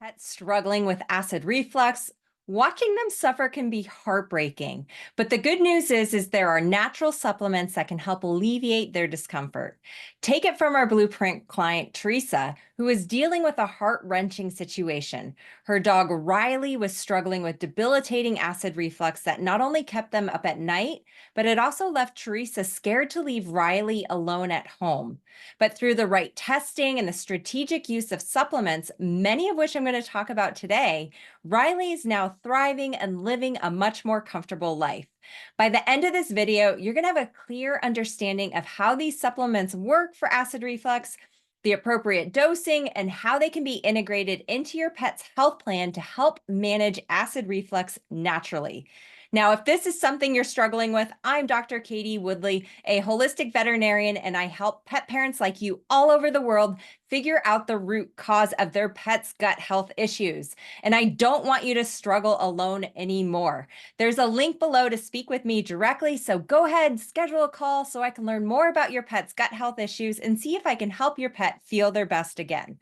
Pets struggling with acid reflux, watching them suffer can be heartbreaking. But the good news is there are natural supplements that can help alleviate their discomfort. Take it from our Blueprint client, Teresa, who is dealing with a heart-wrenching situation. Her dog, Riley, was struggling with debilitating acid reflux that not only kept them up at night, but it also left Teresa scared to leave Riley alone at home. But through the right testing and the strategic use of supplements, many of which I'm going to talk about today, Riley is now thriving and living a much more comfortable life. By the end of this video, you're going to have a clear understanding of how these supplements work for acid reflux, the appropriate dosing, and how they can be integrated into your pet's health plan to help manage acid reflux naturally. Now, if this is something you're struggling with, I'm Dr. Katie Woodley, a holistic veterinarian, and I help pet parents like you all over the world figure out the root cause of their pet's gut health issues. And I don't want you to struggle alone anymore. There's a link below to speak with me directly, so go ahead, schedule a call so I can learn more about your pet's gut health issues and see if I can help your pet feel their best again.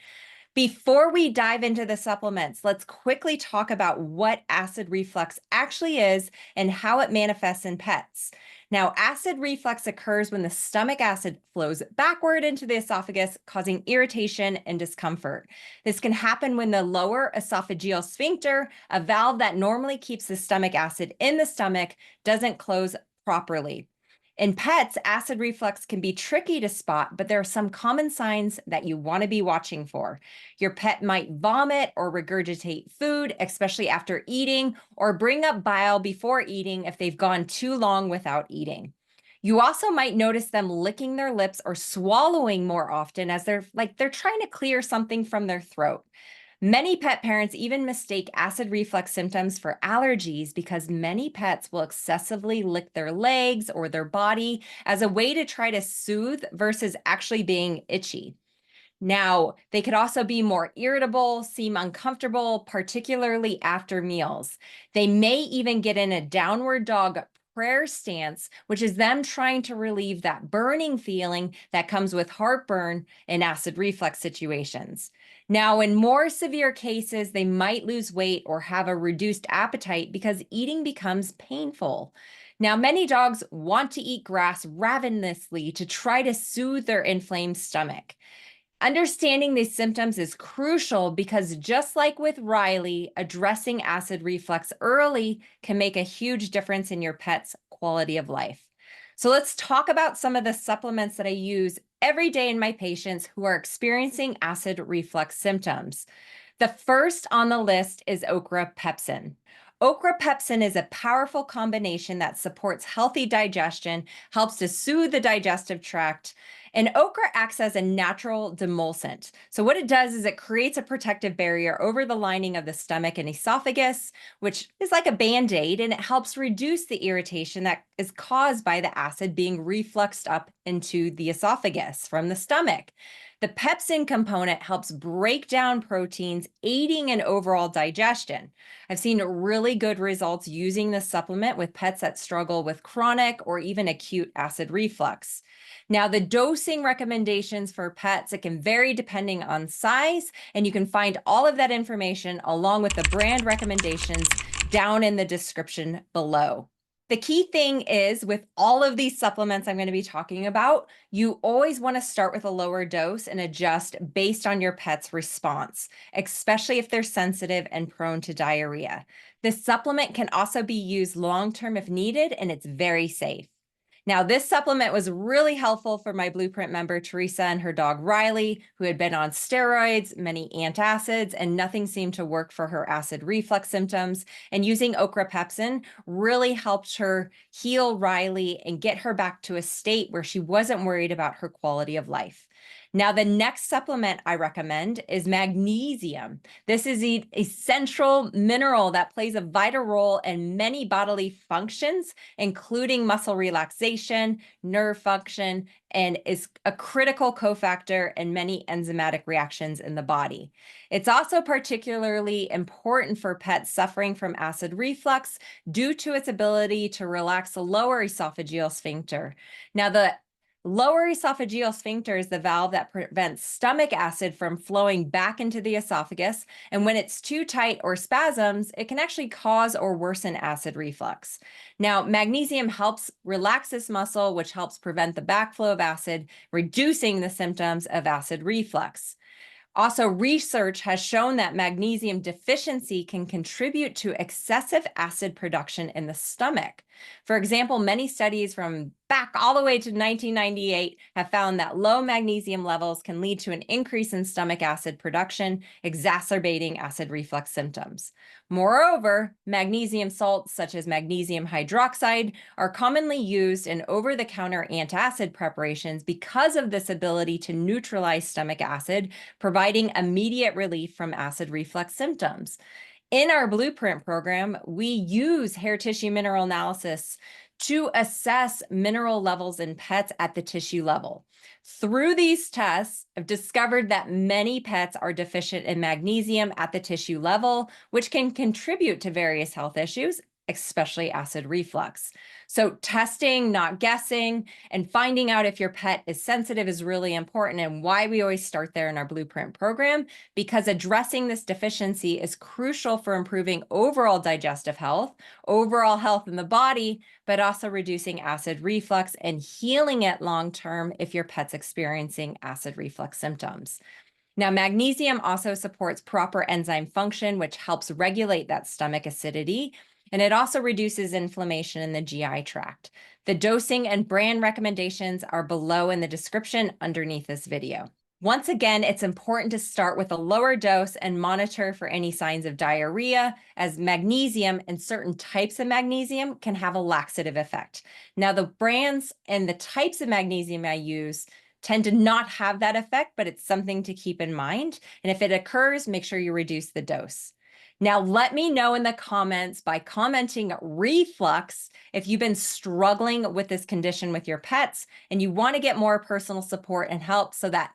Before we dive into the supplements, let's quickly talk about what acid reflux actually is and how it manifests in pets. Now, acid reflux occurs when the stomach acid flows backward into the esophagus, causing irritation and discomfort. This can happen when the lower esophageal sphincter, a valve that normally keeps the stomach acid in the stomach, doesn't close properly. In pets, acid reflux can be tricky to spot, but there are some common signs that you want to be watching for. Your pet might vomit or regurgitate food, especially after eating, or bring up bile before eating if they've gone too long without eating. You also might notice them licking their lips or swallowing more often as they're trying to clear something from their throat. Many pet parents even mistake acid reflux symptoms for allergies because many pets will excessively lick their legs or their body as a way to try to soothe versus actually being itchy. Now, they could also be more irritable, seem uncomfortable, particularly after meals. They may even get in a downward dog prayer stance, which is them trying to relieve that burning feeling that comes with heartburn in acid reflux situations. Now, in more severe cases, they might lose weight or have a reduced appetite because eating becomes painful. Now, many dogs want to eat grass ravenously to try to soothe their inflamed stomach. Understanding these symptoms is crucial because just like with Riley, addressing acid reflux early can make a huge difference in your pet's quality of life. So let's talk about some of the supplements that I use every day in my patients who are experiencing acid reflux symptoms. The first on the list is Okra Pepsin. Okra Pepsin is a powerful combination that supports healthy digestion, helps to soothe the digestive tract, and okra acts as a natural demulcent. So what it does is it creates a protective barrier over the lining of the stomach and esophagus, which is like a Band-Aid, and it helps reduce the irritation that is caused by the acid being refluxed up into the esophagus from the stomach. The pepsin component helps break down proteins, aiding in overall digestion. I've seen really good results using this supplement with pets that struggle with chronic or even acute acid reflux. Now, the dosing recommendations for pets, it can vary depending on size, and you can find all of that information along with the brand recommendations down in the description below. The key thing is with all of these supplements I'm going to be talking about, you always want to start with a lower dose and adjust based on your pet's response, especially if they're sensitive and prone to diarrhea. This supplement can also be used long-term if needed, and it's very safe. Now, this supplement was really helpful for my Blueprint member, Teresa, and her dog, Riley, who had been on steroids, many antacids, and nothing seemed to work for her acid reflux symptoms. And using Okra Pepsin really helped her heal Riley and get her back to a state where she wasn't worried about her quality of life. Now, the next supplement I recommend is magnesium. This is an essential mineral that plays a vital role in many bodily functions, including muscle relaxation, nerve function, and is a critical cofactor in many enzymatic reactions in the body. It's also particularly important for pets suffering from acid reflux due to its ability to relax the lower esophageal sphincter. Now, the Lower esophageal sphincter is the valve that prevents stomach acid from flowing back into the esophagus, and when it's too tight or spasms, it can actually cause or worsen acid reflux. Now, magnesium helps relax this muscle, which helps prevent the backflow of acid, reducing the symptoms of acid reflux. Also, research has shown that magnesium deficiency can contribute to excessive acid production in the stomach. For example, many studies from back all the way to 1998 have found that low magnesium levels can lead to an increase in stomach acid production, exacerbating acid reflux symptoms. Moreover, magnesium salts such as magnesium hydroxide are commonly used in over-the-counter antacid preparations because of this ability to neutralize stomach acid, providing immediate relief from acid reflux symptoms. In our Blueprint program, we use hair tissue mineral analysis to assess mineral levels in pets at the tissue level. Through these tests, I've discovered that many pets are deficient in magnesium at the tissue level, which can contribute to various health issues, especially acid reflux. So testing, not guessing, and finding out if your pet is sensitive is really important, and why we always start there in our Blueprint program, because addressing this deficiency is crucial for improving overall digestive health, overall health in the body, but also reducing acid reflux and healing it long-term if your pet's experiencing acid reflux symptoms. Now, magnesium also supports proper enzyme function, which helps regulate that stomach acidity, and it also reduces inflammation in the GI tract. The dosing and brand recommendations are below in the description underneath this video. Once again, it's important to start with a lower dose and monitor for any signs of diarrhea, as magnesium and certain types of magnesium can have a laxative effect. Now, the brands and the types of magnesium I use tend to not have that effect, but it's something to keep in mind. And if it occurs, make sure you reduce the dose. Now, let me know in the comments by commenting reflux if you've been struggling with this condition with your pets and you want to get more personal support and help so that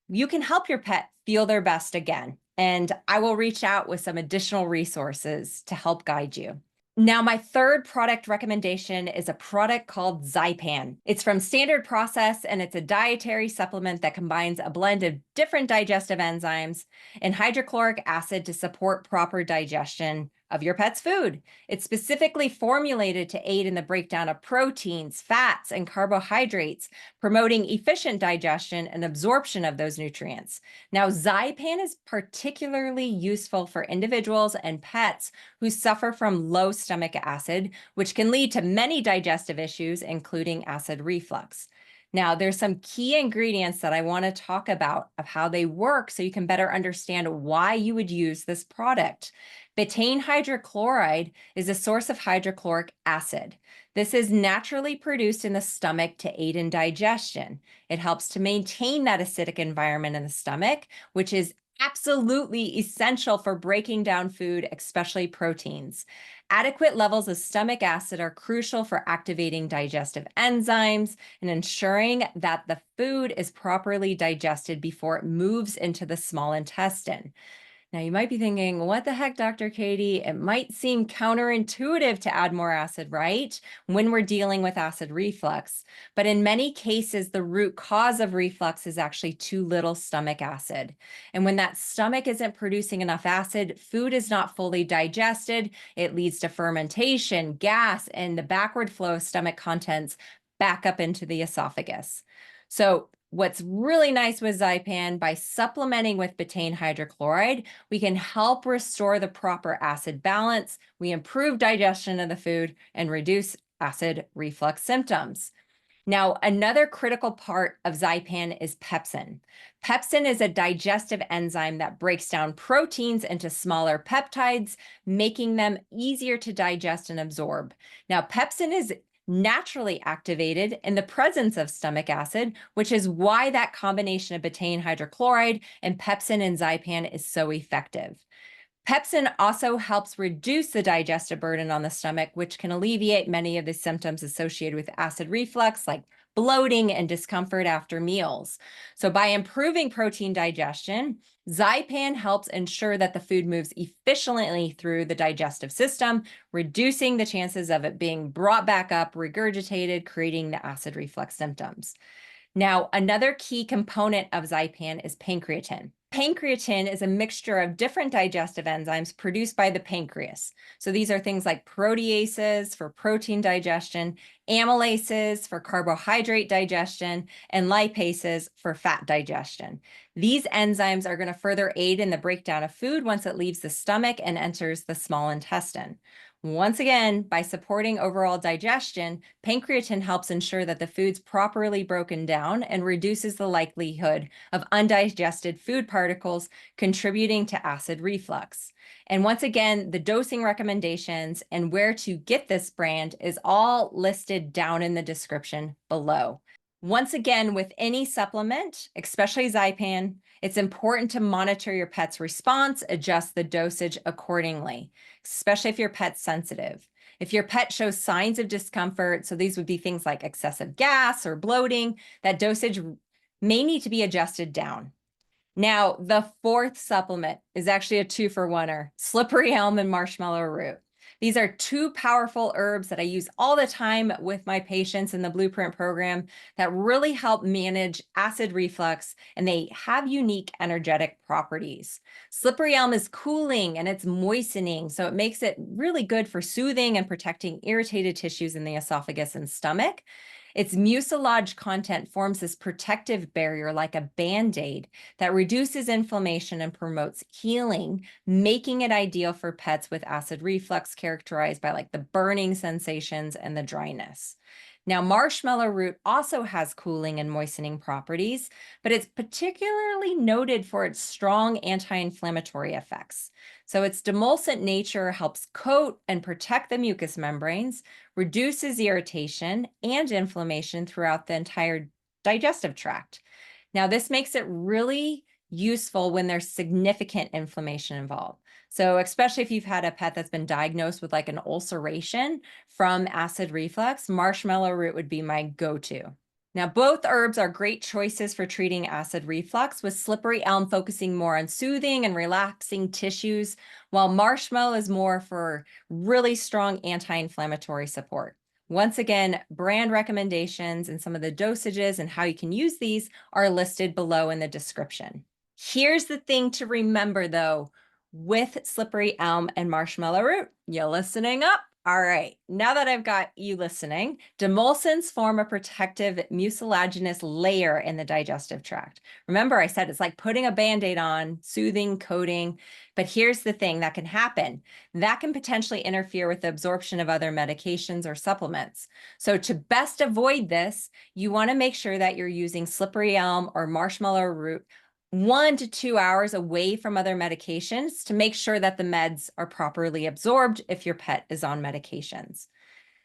you can help your pet feel their best again. And I will reach out with some additional resources to help guide you. Now, my third product recommendation is a product called Zypan. It's from Standard Process, and it's a dietary supplement that combines a blend of different digestive enzymes and hydrochloric acid to support proper digestion of your pet's food. It's specifically formulated to aid in the breakdown of proteins, fats, and carbohydrates, promoting efficient digestion and absorption of those nutrients. Now, Zypan is particularly useful for individuals and pets who suffer from low stomach acid, which can lead to many digestive issues, including acid reflux. Now, there's some key ingredients that I want to talk about of how they work so you can better understand why you would use this product. Betaine hydrochloride is a source of hydrochloric acid. This is naturally produced in the stomach to aid in digestion. It helps to maintain that acidic environment in the stomach, which is absolutely essential for breaking down food, especially proteins. Adequate levels of stomach acid are crucial for activating digestive enzymes and ensuring that the food is properly digested before it moves into the small intestine. Now, you might be thinking, what the heck, Dr. Katie? It might seem counterintuitive to add more acid, right? When we're dealing with acid reflux. But in many cases, the root cause of reflux is actually too little stomach acid. And when that stomach isn't producing enough acid, food is not fully digested. It leads to fermentation, gas, and the backward flow of stomach contents back up into the esophagus. So what's really nice with Zypan, by supplementing with betaine hydrochloride, we can help restore the proper acid balance. We improve digestion of the food and reduce acid reflux symptoms. Now, another critical part of Zypan is pepsin. Pepsin is a digestive enzyme that breaks down proteins into smaller peptides, making them easier to digest and absorb. Now, pepsin is naturally activated in the presence of stomach acid, which is why that combination of betaine hydrochloride and pepsin in Zypan is so effective. Pepsin also helps reduce the digestive burden on the stomach, which can alleviate many of the symptoms associated with acid reflux, like bloating, and discomfort after meals. So by improving protein digestion, Zypan helps ensure that the food moves efficiently through the digestive system, reducing the chances of it being brought back up, regurgitated, creating the acid reflux symptoms. Now, another key component of Zypan is pancreatin. Pancreatin is a mixture of different digestive enzymes produced by the pancreas. So these are things like proteases for protein digestion, amylases for carbohydrate digestion, and lipases for fat digestion. These enzymes are going to further aid in the breakdown of food once it leaves the stomach and enters the small intestine. Once again, by supporting overall digestion, pancreatin helps ensure that the food's properly broken down and reduces the likelihood of undigested food particles contributing to acid reflux. And once again, the dosing recommendations and where to get this brand is all listed down in the description below. Once again, with any supplement, especially Zypan, it's important to monitor your pet's response, adjust the dosage accordingly, especially if your pet's sensitive. If your pet shows signs of discomfort, so these would be things like excessive gas or bloating, that dosage may need to be adjusted down. Now, the fourth supplement is actually a 2-for-1er, slippery elm and marshmallow root. These are two powerful herbs that I use all the time with my patients in the Blueprint program that really help manage acid reflux, and they have unique energetic properties. Slippery elm is cooling and it's moistening, so it makes it really good for soothing and protecting irritated tissues in the esophagus and stomach. Its mucilage content forms this protective barrier like a Band-Aid that reduces inflammation and promotes healing, making it ideal for pets with acid reflux characterized by like the burning sensations and the dryness. Now, marshmallow root also has cooling and moistening properties, but it's particularly noted for its strong anti-inflammatory effects. So its demulcent nature helps coat and protect the mucous membranes, reduces irritation and inflammation throughout the entire digestive tract. Now, this makes it really useful when there's significant inflammation involved. So especially if you've had a pet that's been diagnosed with like an ulceration from acid reflux, marshmallow root would be my go-to. Now, both herbs are great choices for treating acid reflux, with slippery elm focusing more on soothing and relaxing tissues, while marshmallow is more for really strong anti-inflammatory support. Once again, brand recommendations and some of the dosages and how you can use these are listed below in the description. Here's the thing to remember though, with slippery elm and marshmallow root, you listening up? All right, now that I've got you listening, demulcents form a protective mucilaginous layer in the digestive tract. Remember, I said it's like putting a Band-Aid on, soothing, coating, but here's the thing that can happen. That can potentially interfere with the absorption of other medications or supplements. So to best avoid this, you want to make sure that you're using slippery elm or marshmallow root 1 to 2 hours away from other medications to make sure that the meds are properly absorbed if your pet is on medications.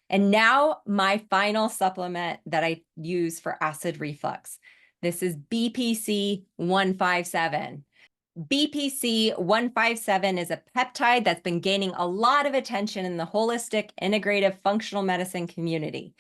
And now my final supplement that I use for acid reflux. This is BPC 157. BPC 157 is a peptide that's been gaining a lot of attention in the holistic, integrative, functional medicine community.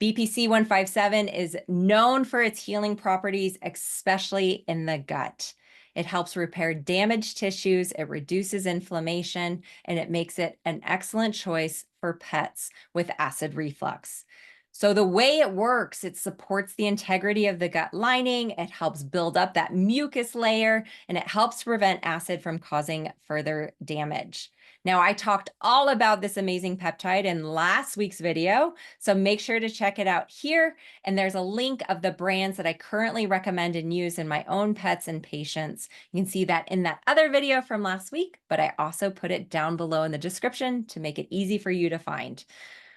BPC 157 is known for its healing properties, especially in the gut. It helps repair damaged tissues, it reduces inflammation, and it makes it an excellent choice for pets with acid reflux. So the way it works, it supports the integrity of the gut lining, it helps build up that mucus layer, and it helps prevent acid from causing further damage. Now, I talked all about this amazing peptide in last week's video, so make sure to check it out here. And there's a link of the brands that I currently recommend and use in my own pets and patients. You can see that in that other video from last week, but I also put it down below in the description to make it easy for you to find.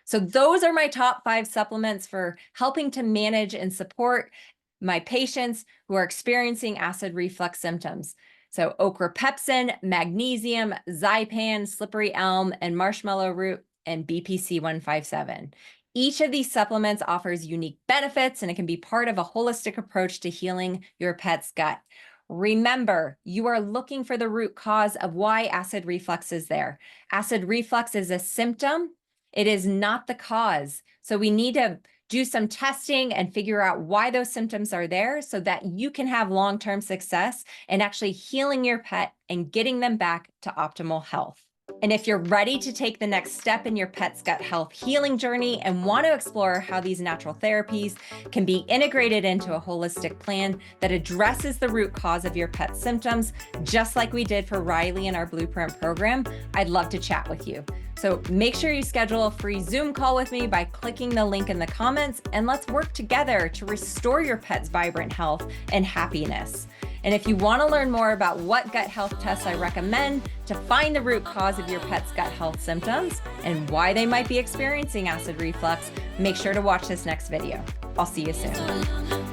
So those are my top 5 supplements for helping to manage and support my patients who are experiencing acid reflux symptoms. So Okra Pepsin, Magnesium, Zypan, Slippery Elm, and Marshmallow Root, and BPC 157. Each of these supplements offers unique benefits, and it can be part of a holistic approach to healing your pet's gut. Remember, you are looking for the root cause of why acid reflux is there. Acid reflux is a symptom. It is not the cause. So we need to do some testing and figure out why those symptoms are there so that you can have long-term success in actually healing your pet and getting them back to optimal health. And if you're ready to take the next step in your pet's gut health healing journey and want to explore how these natural therapies can be integrated into a holistic plan that addresses the root cause of your pet's symptoms, just like we did for Riley in our Blueprint program, I'd love to chat with you. So make sure you schedule a free Zoom call with me by clicking the link in the comments, and let's work together to restore your pet's vibrant health and happiness. And if you want to learn more about what gut health tests I recommend to find the root cause of your pet's gut health symptoms and why they might be experiencing acid reflux, make sure to watch this next video. I'll see you soon.